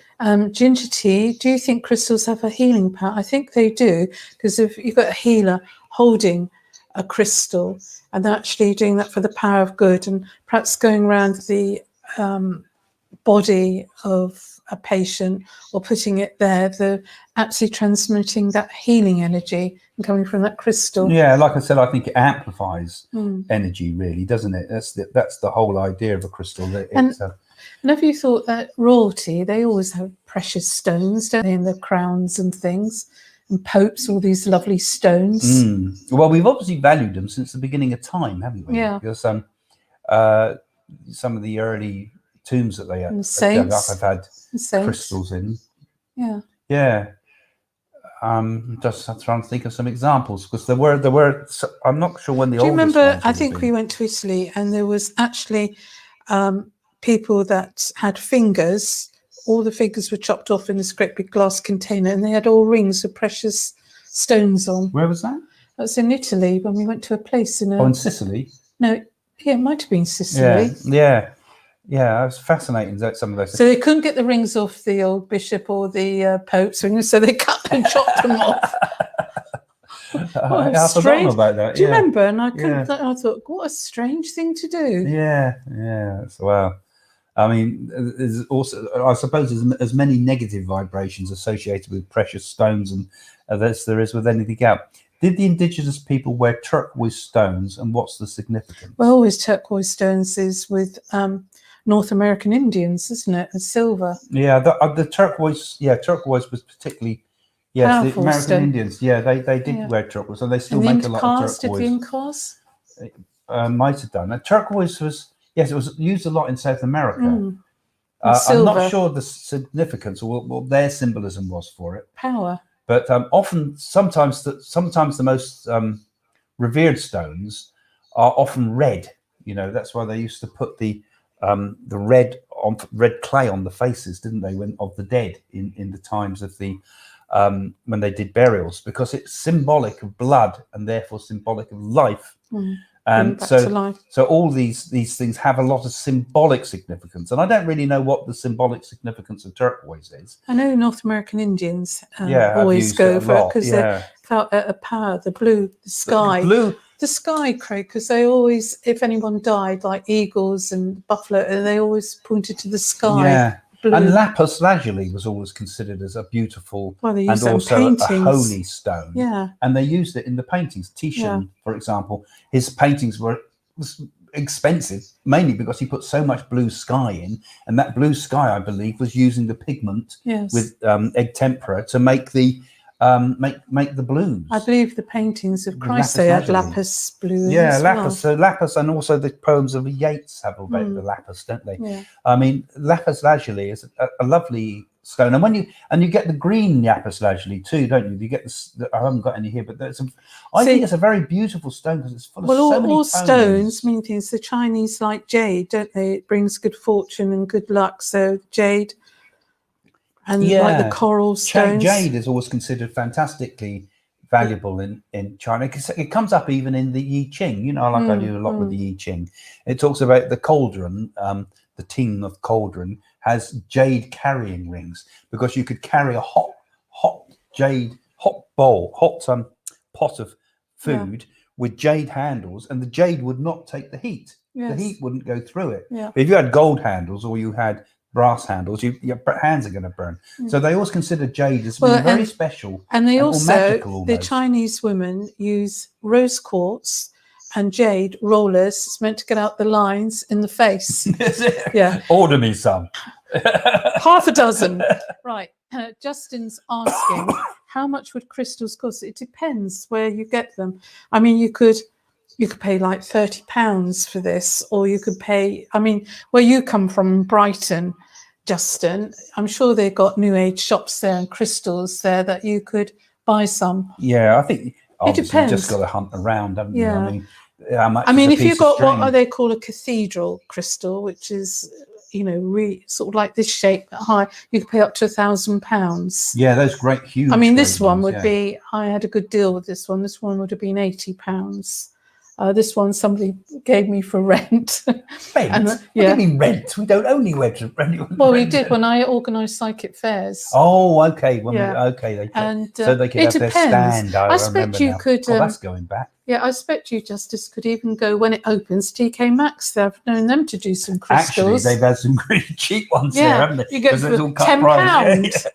Ginger tea. Do you think crystals have a healing power? I think they do, because if you've got a healer holding a crystal and they're actually doing that for the power of good, and perhaps going around the body of a patient or putting it there, they're actually transmitting that healing energy and coming from that crystal. Yeah, like I said, I think it amplifies energy, really, doesn't it? That's the whole idea of a crystal. And have you thought that royalty, they always have precious stones, don't they, in their crowns and things, and popes, all these lovely stones? Well, we've obviously valued them since the beginning of time, haven't we? Yeah. Because some of the early tombs that they have had crystals in. Yeah. Just trying to think of some examples, because there were. I'm not sure when the. Do you remember? I think we went to Italy, and there was actually people that had fingers. All the fingers were chopped off in this great big glass container, and they had all rings of precious stones on. Where was that? That was in Italy, when we went to a place in. In Sicily. No, it might have been Sicily. Yeah, it was fascinating, some of those things. So they couldn't get the rings off the old bishop or the pope's rings, so they cut and chopped them off. I forgot about that. Do you remember? And I thought, what a strange thing to do. Yeah. Wow. I mean, there's also, I suppose, there's as many negative vibrations associated with precious stones and as there is with anything else. Did the indigenous people wear turquoise stones, and what's the significance? Well, always turquoise stones is with North American Indians, isn't it? And silver. Yeah, the turquoise. Yeah, turquoise was particularly. Yes, Powerful the American stone. Indians. Yeah, they did wear turquoise, and they still make a lot of turquoise. Did the Incas? Might have done. And turquoise was, yes, it was used a lot in South America. I'm not sure the significance or what their symbolism was for it. Power. But sometimes the most revered stones are often red. You know, that's why they used to put the red clay on the faces, didn't they, of the dead in the times of the when they did burials, because it's symbolic of blood and therefore symbolic of life. And so all these things have a lot of symbolic significance, and I don't really know what the symbolic significance of turquoise is. I know North American Indians always go for it because they felt a power, the blue, the sky, the sky, Craig, because they always, if anyone died, like eagles and buffalo, they always pointed to the sky. Yeah. Blue. And lapis lazuli was always considered as a beautiful and also a holy stone. Yeah. And they used it in the paintings. Titian, for example, his paintings were expensive, mainly because he put so much blue sky in. And that blue sky, I believe, was using the pigment with egg tempera to make the make the blues. I believe the paintings of Christ they had lapis blue. Yeah, lapis. So lapis, and also the poems of Yeats have about the lapis, don't they? Yeah. I mean, lapis lazuli is a lovely stone, and when you get the green lapis lazuli too, don't you? You get I haven't got any here, but I think it's a very beautiful stone because it's full of so many all tones. Stones mean things. The Chinese like jade, don't they? It brings good fortune and good luck. So jade. And like the coral stones. Jade is always considered fantastically valuable in China. It comes up even in the I Ching. You know, like I do a lot with the I Ching. It talks about the cauldron, the ting of cauldron has jade carrying rings because you could carry a hot pot of food with jade handles, and the jade would not take the heat. The heat wouldn't go through it. Yeah. But if you had gold handles or you had brass handles, your hands are going to burn. So they always consider jade as being very special, and they also magical the Chinese women use rose quartz and jade rollers. It's meant to get out the lines in the face. Yeah, order me some. Half a dozen. Right. Justin's asking, how much would crystals cost? It depends where you get them. I mean, you could pay like £30 for this, or you could pay, I mean, where you come from, Brighton, Justin, I'm sure they've got new age shops there and crystals there that you could buy some. Yeah, I think obviously it depends. You just got to hunt around, haven't you? Yeah. I mean, how much if you've got what they call a cathedral crystal, which is, you know, really sort of like this shape but high, you could pay up to £1,000. Yeah, those great huge. I mean, this one would be, I had a good deal with this one. This one would have been £80. This one somebody gave me for rent. Rent? What do you mean rent? We don't only rent. Well, we did when I organised psychic fairs. Oh, okay. So they could have their stand. I expect you could. That's going back. Yeah, I expect you, Justice, could even go when it opens. TK Maxx, I've known them to do some crystals. Actually, they've had some really cheap ones there, haven't they? You get for £10.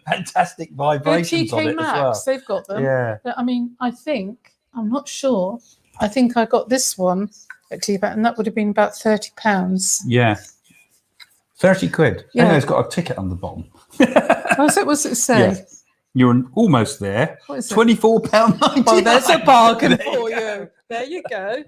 Fantastic vibrations on it Maxx, as well. They've got them. Yeah. I mean, I'm not sure. I think I got this one at TBAT, and that would have been about £30. Yeah. 30 quid. Yeah. Anyway, it's got a ticket on the bottom. What's it say? Yeah. You're almost there. What is it? £24.99. Oh, there's a bargain for you. There you go.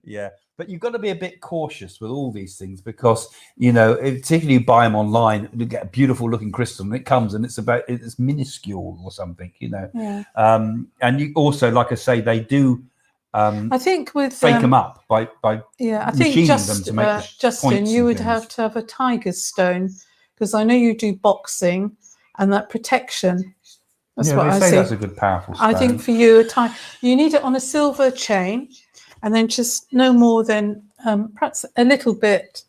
Yeah. But you've got to be a bit cautious with all these things because, you know, particularly you buy them online, you get a beautiful looking crystal and it comes and it's minuscule or something, you know. Yeah. And you also, like I say, they do I think with fake them up by I think them to make Justin, you would have to have a tiger stone because I know you do boxing and that protection. That's what I see. That's a good powerful stone. I think for you, you need it on a silver chain. And then just no more than perhaps a little bit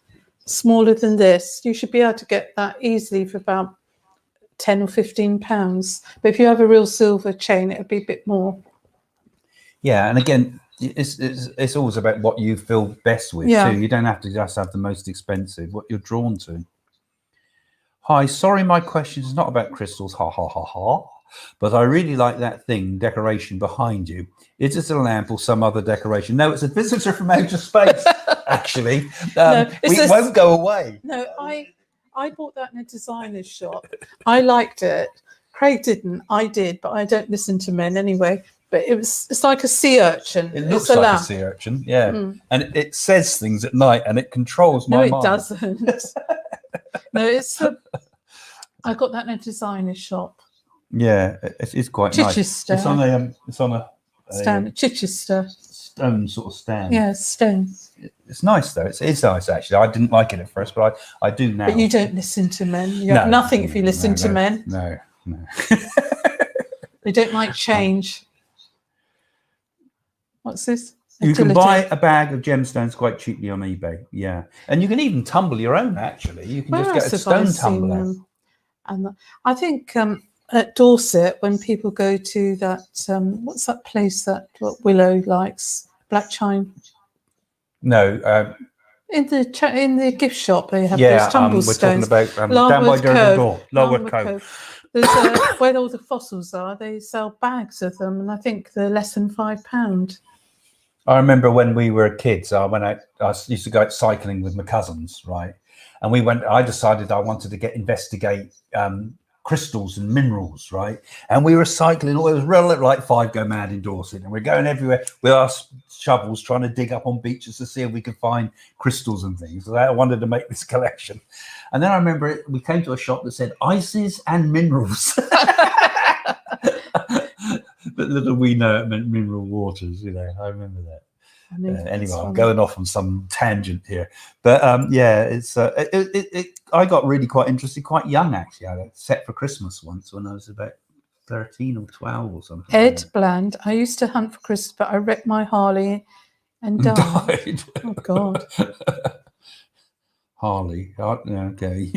smaller than this. You should be able to get that easily for about £10 or £15. But if you have a real silver chain, it would be a bit more. Yeah, and again, it's always about what you feel best with too. You don't have to just have the most expensive, what you're drawn to. Hi, sorry, my question is not about crystals, ha ha ha ha, but I really like that thing, decoration behind you. Is it a lamp or some other decoration? No, it's a visitor from outer space, actually. It won't go away. No, I bought that in a designer's shop. I liked it. Craig didn't. I did, but I don't listen to men anyway. But it's like a sea urchin. It looks like a sea urchin, yeah. And it says things at night and it controls my mind. No, it doesn't. No, I got that in a designer's shop. Yeah, it's quite Chichester. Nice. It's on a stand. Chichester. Stone sort of stand. Yeah, stone. It's nice though. It's nice actually. I didn't like it at first, but I do now. But you don't listen to men. You have nothing if you listen to men. No. They don't like change. What's this? You can buy a bag of gemstones quite cheaply on eBay. Yeah, and you can even tumble your own. Actually, you can just get a stone tumbler. And I think at Dorset, when people go to that, what's that place that Willow likes? Black Chine. No. In the gift shop, they have those tumble stones. We're talking about down by Durban Door, Larwood Cove. There's where all the fossils are. They sell bags of them, and I think they're less than £5. I remember when we were kids, when I used to go out cycling with my cousins, right? And I decided I wanted to investigate crystals and minerals, right? And we were cycling, it was real like Five Go Mad in Dorset, and we're going everywhere with our shovels trying to dig up on beaches to see if we could find crystals and things. So I wanted to make this collection. And then I remember we came to a shop that said ices and minerals. But little we know it meant mineral waters, I remember that. Anyway, I'm going off on some tangent here, but it's I got really quite interested quite young actually. I had a set for Christmas once when I was about 13 or 12 or something. Ed Bland, I used to hunt for Christmas, but I wrecked my Harley and died. Oh God. Harley, okay.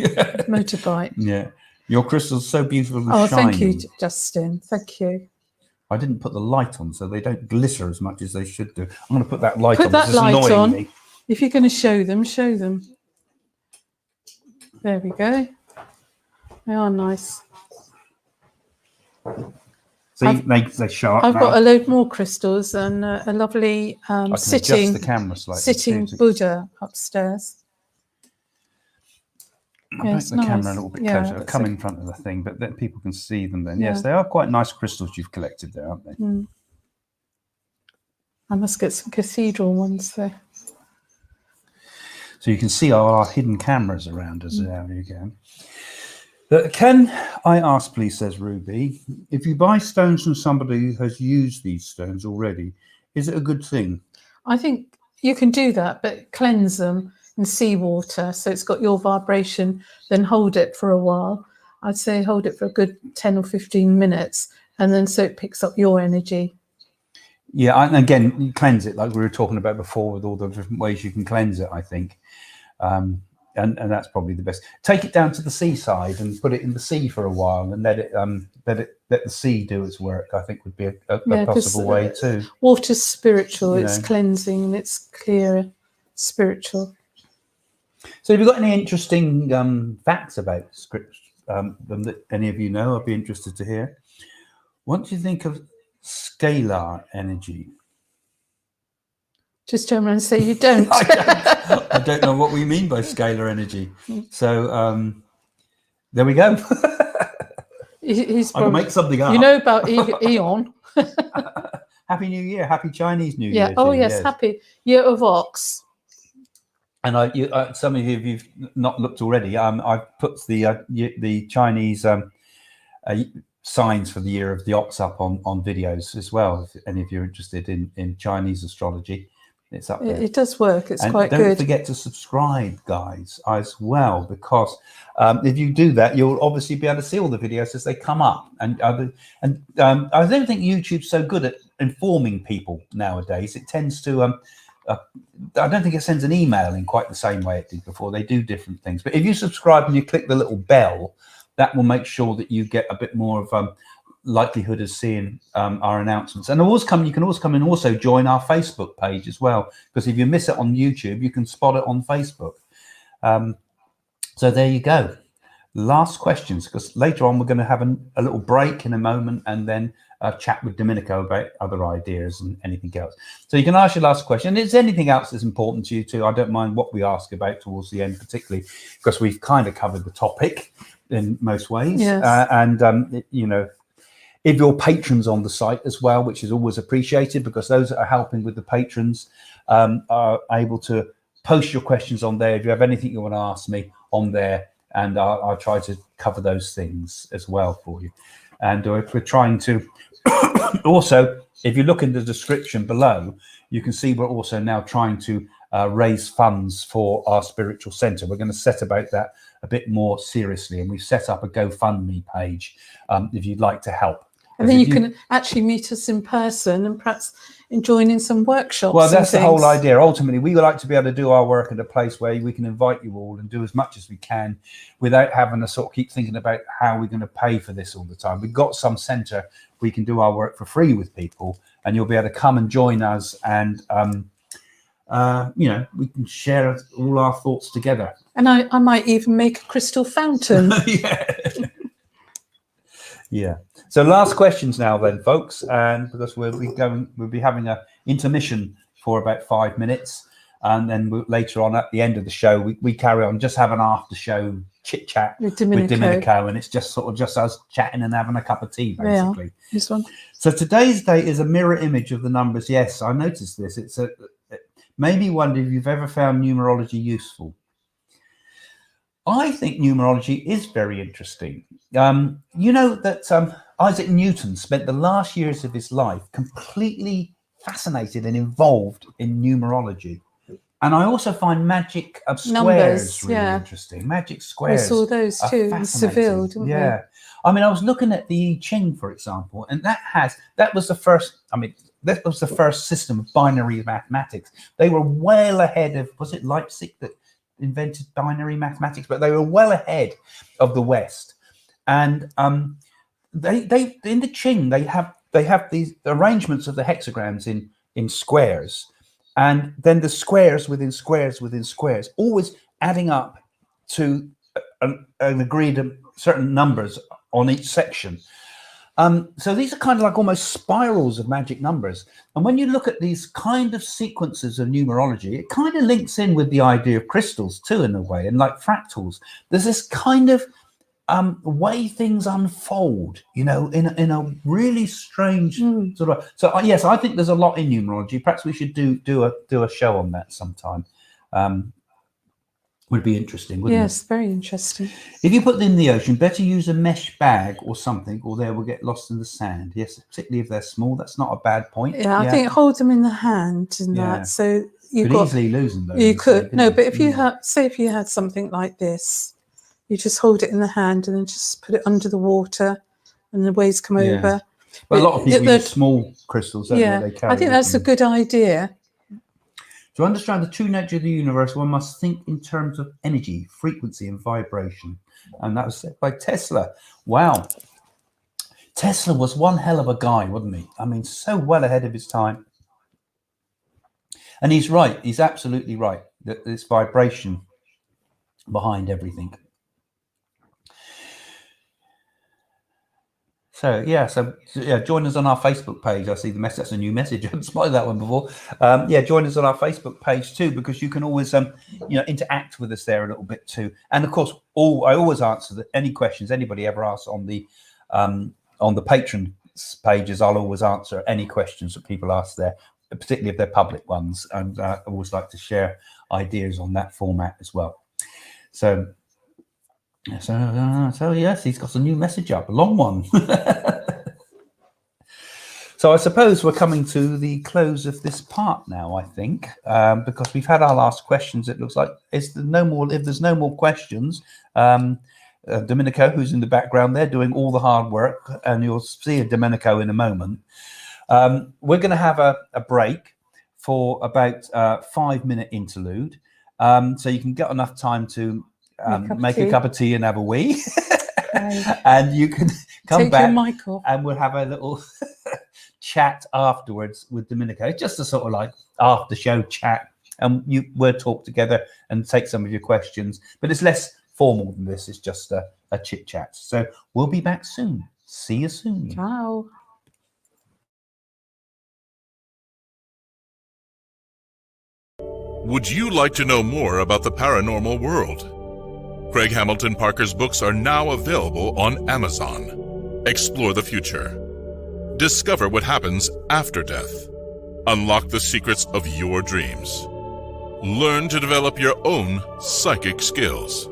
Motorbike. Yeah, your crystal's so beautiful and shiny. Thank you, Justin. Thank you. I didn't put the light on, so they don't glitter as much as they should do. I'm going to put that light on. Put that light on. Me. If you're going to show them, show them. There we go. They are nice. See, they show up. I've got a load more crystals and a lovely sitting Buddha upstairs. I'll make the camera a little bit closer. I'll come in front of the thing, but then people can see them then. Yes, they are quite nice crystals you've collected there, aren't they? I must get some cathedral ones there. So you can see all our hidden cameras around us there you go. Can I ask, please, says Ruby, if you buy stones from somebody who has used these stones already, is it a good thing? I think you can do that, but cleanse them in seawater, so it's got your vibration, then hold it for a while. I'd say hold it for a good 10 or 15 minutes, and then so it picks up your energy. Yeah, and again, you cleanse it like we were talking about before with all the different ways you can cleanse it, I think. And that's probably the best. Take it down to the seaside and put it in the sea for a while and let the sea do its work, I think would be a possible way too. Water's spiritual, it's cleansing and it's clear spiritual. So have you got any interesting facts about script that any of you know? I'd be interested to hear. What do you think of scalar energy? Just turn around and say you don't. I don't know what we mean by scalar energy. So there we go. I can make something up. You know about Eon. Happy New Year. Happy Chinese New Year. Yeah. Oh, yes. Happy Year of Ox. And some of you, if you've not looked already, I've put the Chinese signs for the Year of the Ox up on videos as well. If any of you are interested in Chinese astrology, it's up there. It does work. It's quite good. Don't forget to subscribe, guys, as well, because if you do that, you'll obviously be able to see all the videos as they come up. And I don't think YouTube's so good at informing people nowadays. It tends to I don't think it sends an email in quite the same way it did before. They do different things. But if you subscribe and you click the little bell, that will make sure that you get a bit more of likelihood of seeing our announcements. And you can always come and also join our Facebook page as well, because if you miss it on YouTube, you can spot it on Facebook. So there you go. Last questions, because later on we're going to have a little break in a moment, and then chat with Domenico about other ideas and anything else. So you can ask your last question. Is there anything else that's important to you too? I don't mind what we ask about towards the end, particularly because we've kind of covered the topic in most ways. Yes. You know, if you're patrons on the site as well, which is always appreciated, because those that are helping with the patrons are able to post your questions on there. If you have anything you want to ask me on there, and I'll try to cover those things as well for you. And if we're trying to also, if you look in the description below, you can see we're also now trying to raise funds for our spiritual center. We're going to set about that a bit more seriously, and we've set up a GoFundMe page if you'd like to help. And then you can actually meet us in person and perhaps join in some workshops. Well, that's the whole idea. Ultimately, we would like to be able to do our work at a place where we can invite you all and do as much as we can without having to sort of keep thinking about how we're going to pay for this all the time. We've got some centre we can do our work for free with people, and you'll be able to come and join us, and you know, we can share all our thoughts together. And I might even make a crystal fountain. Yeah. So last questions now then, folks, and because we'll be having a intermission for about 5 minutes, and then later on at the end of the show we carry on, just have an after show chit chat with Domenico, and it's just sort of just us chatting and having a cup of tea basically. Yeah, this one. So today's date is a mirror image of the numbers. Yes, I noticed this. It made me wonder if you've ever found numerology useful. I think numerology is very interesting. You know that Isaac Newton spent the last years of his life completely fascinated and involved in numerology. And I also find magic of squares really interesting. Magic squares. We saw those too in Seville, didn't we? Yeah. I mean, I was looking at the I Ching, for example, and that was the first, that was the first system of binary mathematics. They were well ahead of, was it Leipzig that invented binary mathematics? But they were well ahead of the West. And they in the Ching, they have these arrangements of the hexagrams in squares, and then the squares within squares within squares, always adding up to an agreed certain numbers on each section. So these are kind of like almost spirals of magic numbers. And when you look at these kind of sequences of numerology, it kind of links in with the idea of crystals too, in a way, and like fractals. There's this kind of way things unfold, you know, in a really strange sort of. So yes, I think there's a lot in numerology. Perhaps we should do a show on that sometime. Would be interesting, wouldn't it? Yes, very interesting. If you put them in the ocean, better use a mesh bag or something, or they will get lost in the sand. Yes, particularly if they're small. That's not a bad point. Yeah, I think hold them in the hand and that. So you could easily lose them though. You could but if you had, say, if you had something like this, you just hold it in the hand and then just put it under the water, and the waves come over. But a lot of people use small crystals, don't they? I think that's a good idea. To understand the true nature of the universe, one must think in terms of energy, frequency, and vibration. And that was said by Tesla. Wow. Tesla was one hell of a guy, wasn't he? I mean, so well ahead of his time. And he's right. He's absolutely right. That it's vibration behind everything. So join us on our Facebook page. I see the message. That's a new message. I haven't spotted that one before. Join us on our Facebook page too, because you can always interact with us there a little bit too. And of course, I always answer any questions anybody ever asks on the patron pages. I'll always answer any questions that people ask there, particularly if they're public ones. And I always like to share ideas on that format as well. So yes, he's got a new message up, a long one. So I suppose we're coming to the close of this part now, I think, because we've had our last questions. It looks like if there's no more questions, Domenico, who's in the background there doing all the hard work, and you'll see Domenico in a moment. We're going to have a break for about 5-minute interlude, so you can get enough time to make a cup of tea and have a wee. Okay. And you can come Take back your mic off. and we'll have a little chat afterwards with Domenico, just a sort of like after show chat, and we'll talk together and take some of your questions, but it's less formal than this. It's just a chit chat. So we'll be back soon. See you soon. Ciao. Would you like to know more about the paranormal world? Craig Hamilton Parker's books are now available on Amazon. Explore the future. Discover what happens after death. Unlock the secrets of your dreams. Learn to develop your own psychic skills.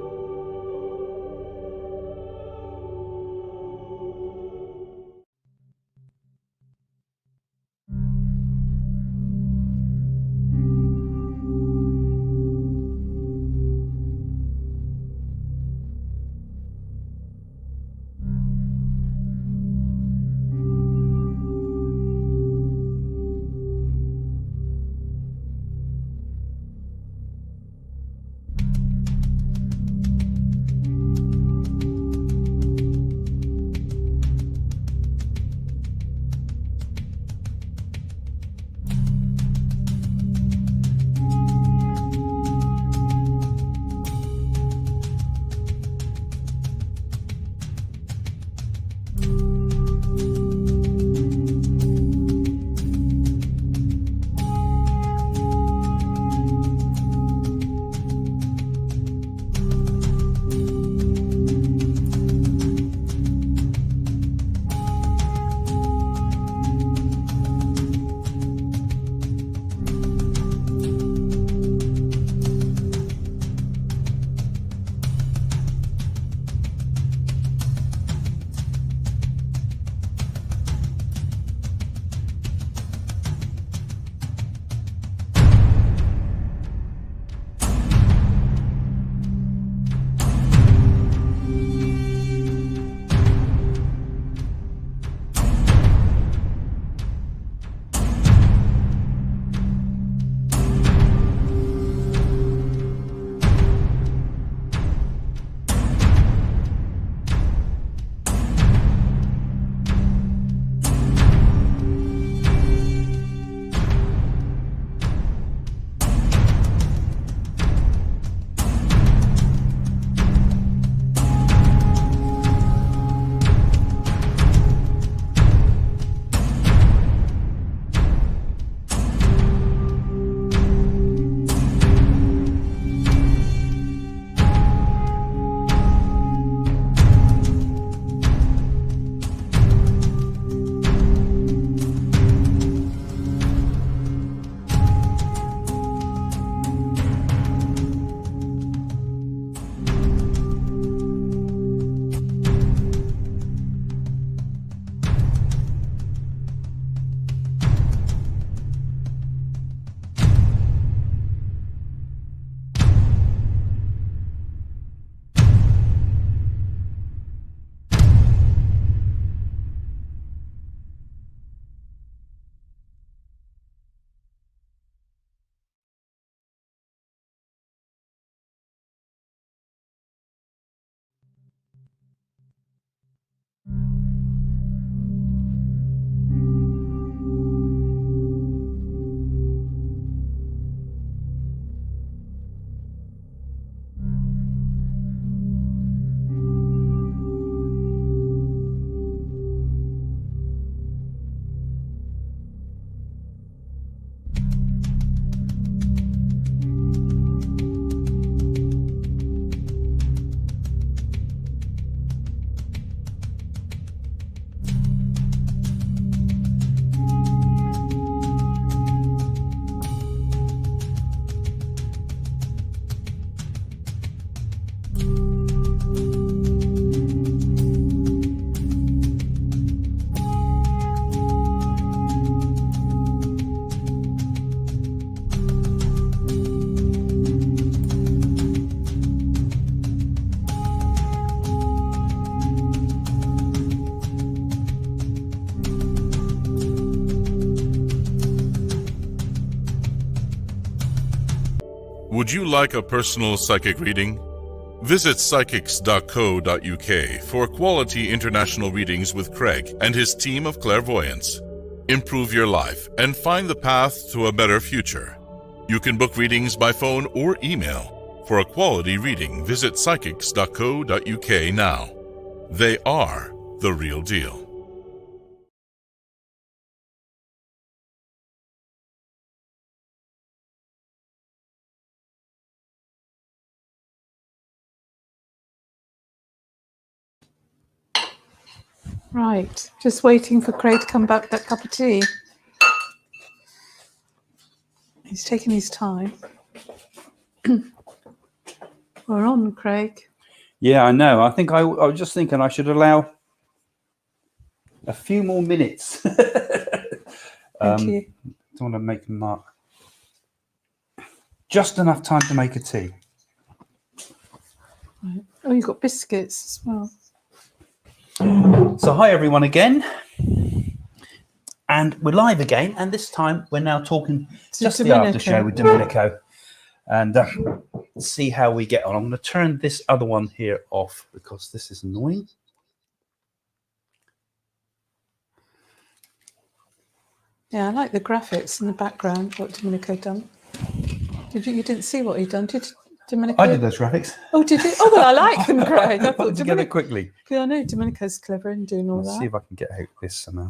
Would you like a personal psychic reading? Visit psychics.co.uk for quality international readings with Craig and his team of clairvoyants. Improve your life and find the path to a better future. You can book readings by phone or email. For a quality reading, visit psychics.co.uk now. They are the real deal. Right, just waiting for Craig to come back with that cup of tea. He's taking his time. We're on, Craig. Yeah, I know. I think I was just thinking I should allow a few more minutes. Thank you. Don't want to make a mark. Just enough time to make a tea. Right. Oh, you've got biscuits as well. So hi everyone again, and we're live again, and this time we're now talking just the after show with Domenico, and see how we get on. I'm going to turn this other one here off because this is annoying. Yeah, I like the graphics in the background, what Domenico done. You didn't see what he'd done, did Domenico? I did those graphics. Oh, did you? Oh, well, I like them, Craig. I put them together quickly. Yeah, I know Domenico's clever in doing all Let's that. see if I can get out this somehow.